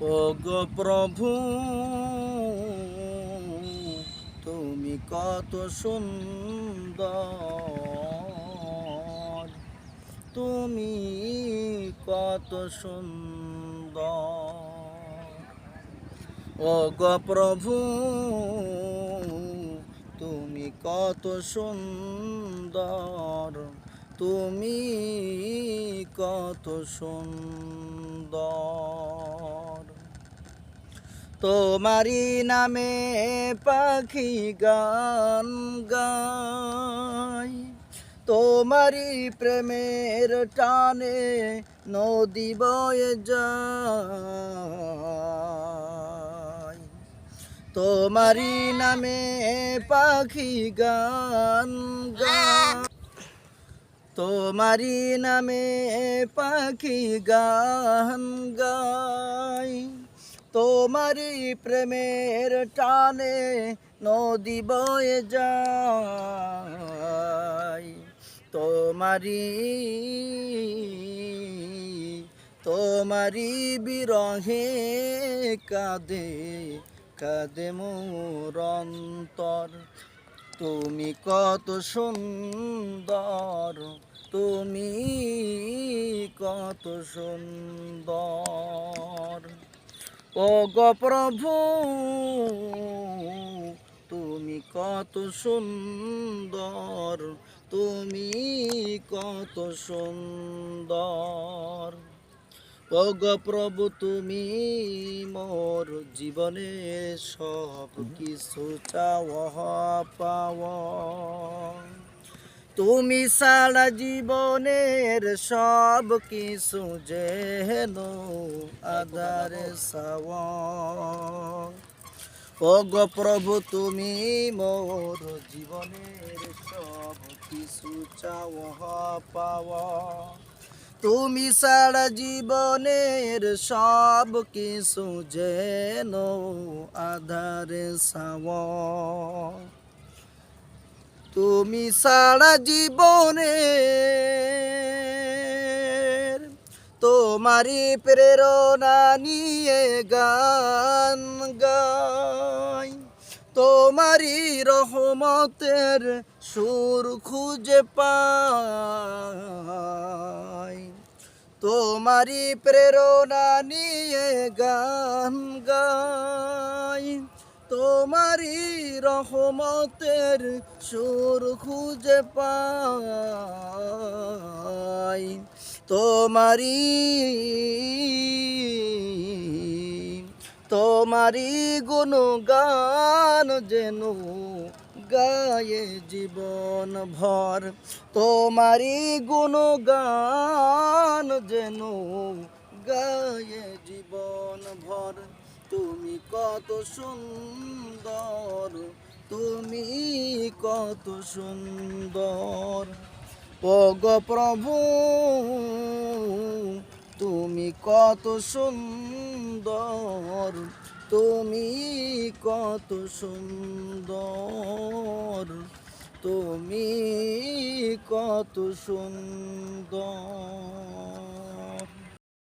ওগো প্রভু তুমি কত সুন্দর, তুমি কত সুন্দর। ওগো প্রভু তুমি কত সুন্দর, তুমি কত সুন্দর। তোমারি নামে পাখি গান গায়, তোমারি প্রেমের টানে নদী বয়ে যায়। তোমারি নামে পাখি গান গায়, তোমারি নামে পাখি গান গায়, তোমারি প্রেমের টানে নদী বয়ে যায়। তোমারি বিরহে কাঁদে কাঁদে মোর অন্তর। তুমি কত সুন্দর, তুমি কত সুন্দর। ওগো প্রভু তুমি কত সুন্দর, তুমি কত সুন্দর। ওগো প্রভু তুমি মোর জীবনের সব কিছু চাওয়া পাওয়া, তুমি ছাড়া জীবনের সব কিছু যেন আধারে ছাওয়া। ওগো প্রভু তুমি মোর জীবনের সব কিছু চাওয়া পাওয়া, তুমি ছাড়া জীবনের সব কিছু যেন আধারে ছাওয়া। তুমি ছাড়া জীবনের তোমারি প্রেরণা নিয়ে গান গাই, তোমারি রহমতের সুর খুঁজে পাই। তোমারি প্রেরণা নিয়ে গান গাই, তোমারি রহমতের সুর খুঁজে পাই। তোমারি গুণগান যেন গায়ে জীবন ভর, তোমারি গুণগান যেন গায়ে জীবন ভর। তুমি কত সুন্দর, তুমি কত সুন্দর। ওগো প্রভু তুমি কত সুন্দর, তুমি কত সুন্দর, তুমি কত সুন্দর।